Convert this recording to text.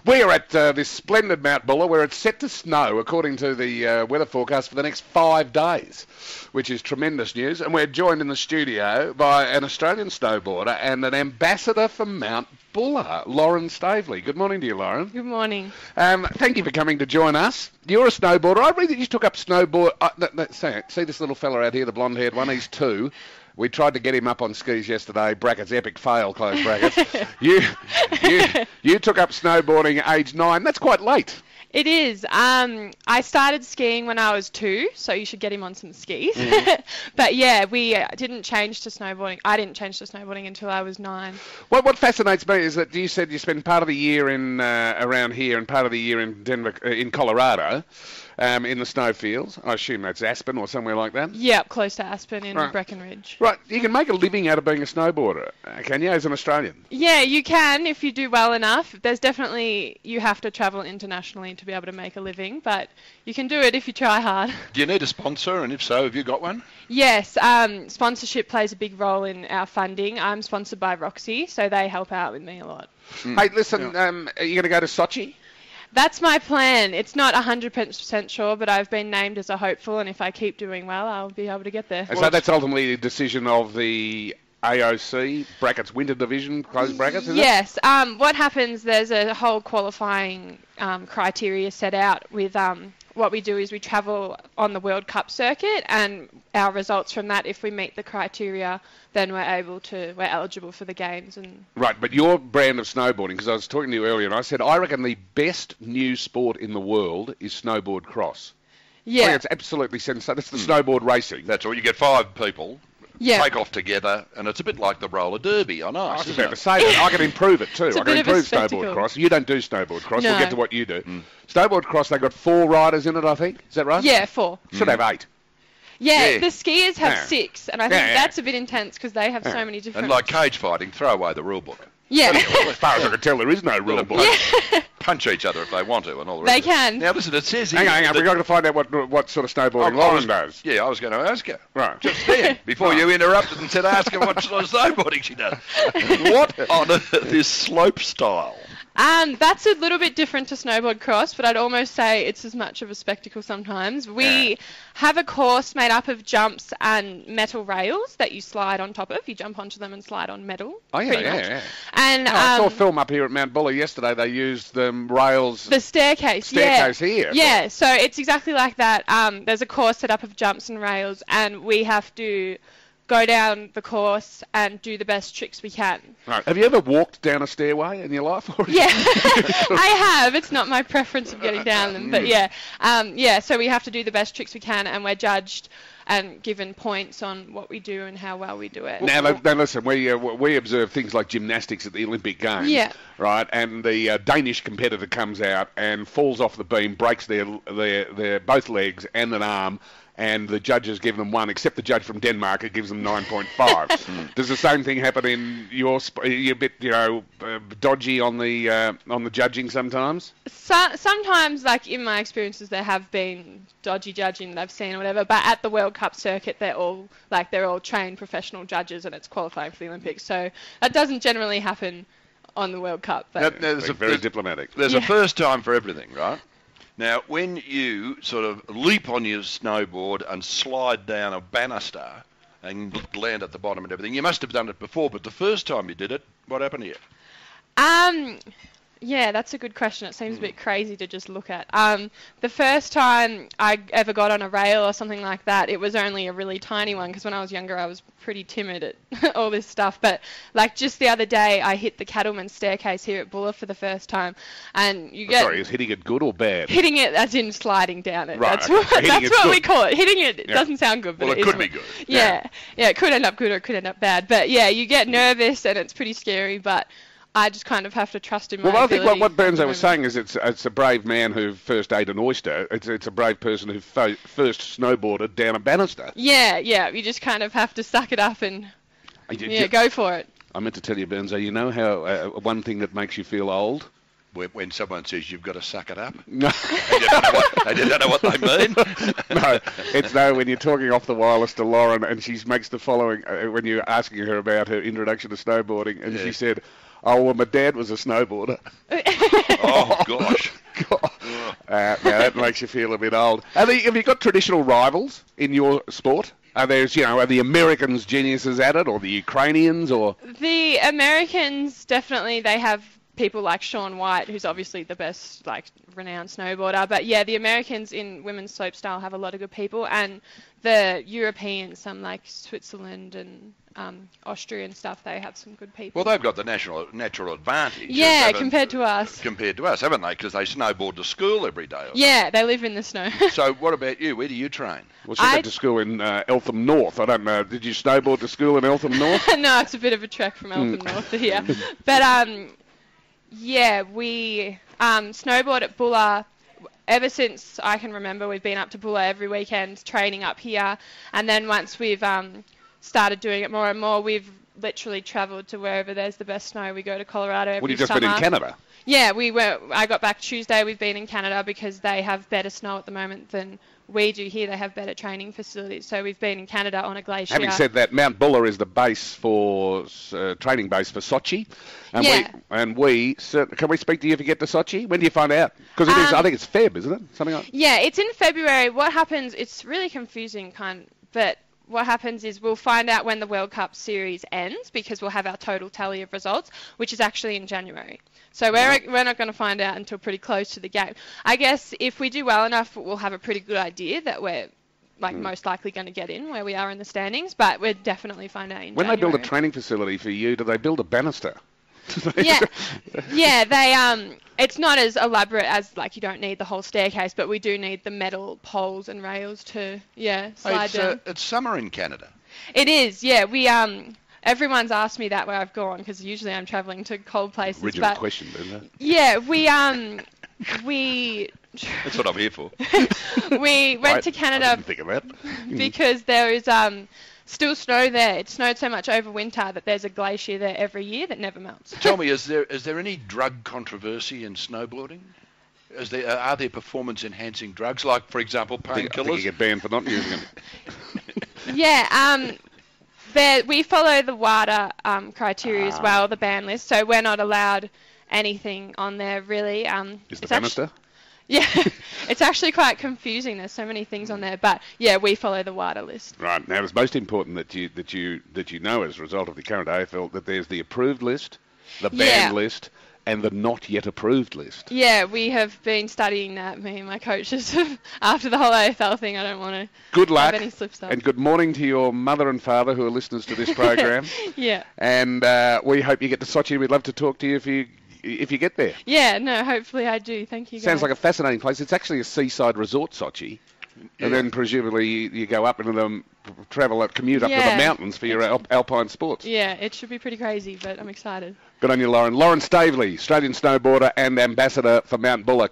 We are at this splendid Mount Buller where it's set to snow according to the weather forecast for the next 5 days, which is tremendous news. And we're joined in the studio by an Australian snowboarder and an ambassador for Mount Buller, Lauren Staveley. Good morning to you, Lauren. Good morning. Thank you for coming to join us. You're a snowboarder. I read that you took up snowboard. See this little fella out here, the blonde-haired one. He's 2. We tried to get him up on skis yesterday. Brackets, epic fail, close brackets. You took up snowboarding at age 9. That's quite late. It is. I started skiing when I was 2, so you should get him on some skis. But yeah, we didn't change to snowboarding. I didn't change to snowboarding until I was 9. What fascinates me is that you said you spend part of the year in around here and part of the year in Denver, in Colorado. In the snowfields. I assume that's Aspen or somewhere like that? Yeah, close to Aspen in Breckenridge. Right, you can make a living out of being a snowboarder, can you, as an Australian? Yeah, you can if you do well enough. There's definitely, you have to travel internationally to be able to make a living, but you can do it if you try hard. Do you need a sponsor, and if so, have you got one? Yes, sponsorship plays a big role in our funding. I'm sponsored by Roxy, so they help out with me a lot. Hey, listen, are you going to go to Sochi? That's my plan. It's not 100% sure, but I've been named as a hopeful, and if I keep doing well, I'll be able to get there. So that's ultimately a decision of the AOC, brackets, winter division, close brackets, is it? Yes. What happens, there's a whole qualifying criteria set out with what we do is we travel on the World Cup circuit, and our results from that, if we meet the criteria, then we're eligible for the games. And right, but your brand of snowboarding, because I was talking to you earlier, and I said I reckon the best new sport in the world is snowboard cross. Yeah, I think it's absolutely sensational. It's the snowboard racing. That's all. You get 5 people. Take off together, and it's a bit like the roller derby on ice. I was about to say that. I can improve it too. I can improve snowboard cross. You don't do snowboard cross. No. We'll get to what you do. Snowboard cross, they've got 4 riders in it, I think. Is that right? Yeah, 4. Should have 8. Yeah, the skiers have 6, and I think that's a bit intense because they have so many different... And like cage fighting, throw away the rule book. Yeah. Well, as far as I can tell, there is no rule book. Punch each other if they want to and all the rest. They can. Now listen, it says here... Hang on, we've got to find out what sort of snowboarding Lauren does. Yeah, I was going to ask her. Right. Just then, before you interrupted and said ask her what sort of snowboarding she does. What on earth is slope style? That's a little bit different to snowboard cross, but I'd almost say it's as much of a spectacle sometimes. We have a course made up of jumps and metal rails that you slide on top of. You jump onto them and slide on metal. Oh, yeah, much. And I saw a film up here at Mount Buller yesterday. They used rails... The staircase here. Yeah, so it's exactly like that. There's a course set up of jumps and rails, and we have to go down the course and do the best tricks we can. Right. Have you ever walked down a stairway in your life? Yeah, I have. It's not my preference of getting down them, but so we have to do the best tricks we can, and we're judged and given points on what we do and how well we do it. Now listen, we observe things like gymnastics at the Olympic Games, right? And the Danish competitor comes out and falls off the beam, breaks their both legs and an arm, and the judges give them 1, except the judge from Denmark, it gives them 9.5. Does the same thing happen in your sport? Are you a bit, dodgy on the judging sometimes? Sometimes, like in my experiences, there have been dodgy judging that I've seen or whatever, but at the World Cup circuit, they're all trained professional judges, and it's qualifying for the Olympics. So that doesn't generally happen on the World Cup. But there's very diplomatic. There's a first time for everything, right? Now, when you sort of leap on your snowboard and slide down a banister and land at the bottom and everything, you must have done it before, but the first time you did it, what happened to you? Yeah, that's a good question. It seems a bit crazy to just look at. The first time I ever got on a rail or something like that, it was only a really tiny one, because when I was younger I was pretty timid at all this stuff. But like just the other day, I hit the Cattleman's staircase here at Buller for the first time, and you get... Sorry, is hitting it good or bad? Hitting it as in sliding down it. Right, that's what we call it. Hitting it doesn't sound good, but it could be good. Yeah, it could end up good or it could end up bad. But yeah, you get nervous and it's pretty scary, but I just kind of have to trust in my ability. Well, I think what Burnzo was saying is it's a brave man who first ate an oyster. It's a brave person who first snowboarded down a banister. Yeah, you just kind of have to suck it up and go for it. I meant to tell you, Burnzo, you know how one thing that makes you feel old? When someone says you've got to suck it up. No. I don't know what they mean. No, it's when you're talking off the wireless to Lauren and she makes the following, when you're asking her about her introduction to snowboarding, and she said, "Oh, well, my dad was a snowboarder." Oh, makes you feel a bit old. Have you got traditional rivals in your sport? Are the Americans geniuses at it, or the Ukrainians, or? The Americans, definitely, they have people like Shaun White, who's obviously the best, renowned snowboarder. But yeah, the Americans in women's slopestyle have a lot of good people, and the Europeans, some like Switzerland and Austria and stuff, they have some good people. Well, they've got the natural advantage. Yeah, compared to us. Compared to us, haven't they? Because they snowboard to school every day. Yeah, they live in the snow. So what about you? Where do you train? Well, she went to school in Eltham North. I don't know. Did you snowboard to school in Eltham North? No, it's a bit of a trek from Eltham North to here. But yeah, we snowboard at Bulla. Ever since I can remember, we've been up to Bulla every weekend training up here. And then once we've started doing it more and more, we've literally travelled to wherever there's the best snow. We go to Colorado every summer. Well, you've just been in Canada? Yeah, I got back Tuesday. We've been in Canada because they have better snow at the moment than we do here. They have better training facilities. So we've been in Canada on a glacier. Having said that, Mount Bulla is the base for training base for Sochi. And can we speak to you if you get to Sochi? When do you find out? Because it is, I think it's Feb, isn't it? Something like. Yeah, it's in February. What happens? It's really confusing, but what happens is we'll find out when the World Cup series ends, because we'll have our total tally of results, which is actually in January. So we're not going to find out until pretty close to the game. I guess if we do well enough, we'll have a pretty good idea that we're most likely going to get in where we are in the standings, but we'll definitely find out in January. When they build a training facility for you, do they build a banister? Yeah, they it's not as elaborate as you don't need the whole staircase, but we do need the metal poles and rails to slide down. It's summer in Canada. It is, yeah. We everyone's asked me that where I've gone, because usually I'm travelling to cold places. Original question, isn't it? Yeah, we That's what I'm here for. We went to Canada. I didn't think of that. Because there is still snow there. It snowed so much over winter that there's a glacier there every year that never melts. Tell me, is there any drug controversy in snowboarding? Are there performance-enhancing drugs, like, for example, painkillers? I think you get banned for not using them. Yeah, we follow the WADA criteria as well, the ban list, so we're not allowed anything on there, really. Is the banister? Yeah, it's actually quite confusing. There's so many things on there, but yeah, we follow the WADA list. Right. Now, it's most important that you know, as a result of the current AFL, that there's the approved list, the banned list, and the not yet approved list. Yeah, we have been studying that, me and my coaches, after the whole AFL thing. I don't want to good luck, have any slips up. And good morning to your mother and father who are listeners to this program. Yeah. And we hope you get to Sochi. We'd love to talk to you if you get there. Yeah, no, hopefully I do. Thank you, guys. Sounds like a fascinating place. It's actually a seaside resort, Sochi. And then presumably you go up into commute up to the mountains for your alpine sports. Yeah, it should be pretty crazy, but I'm excited. Good on you, Lauren. Lauren Staveley, Australian snowboarder and ambassador for Mount Bulla.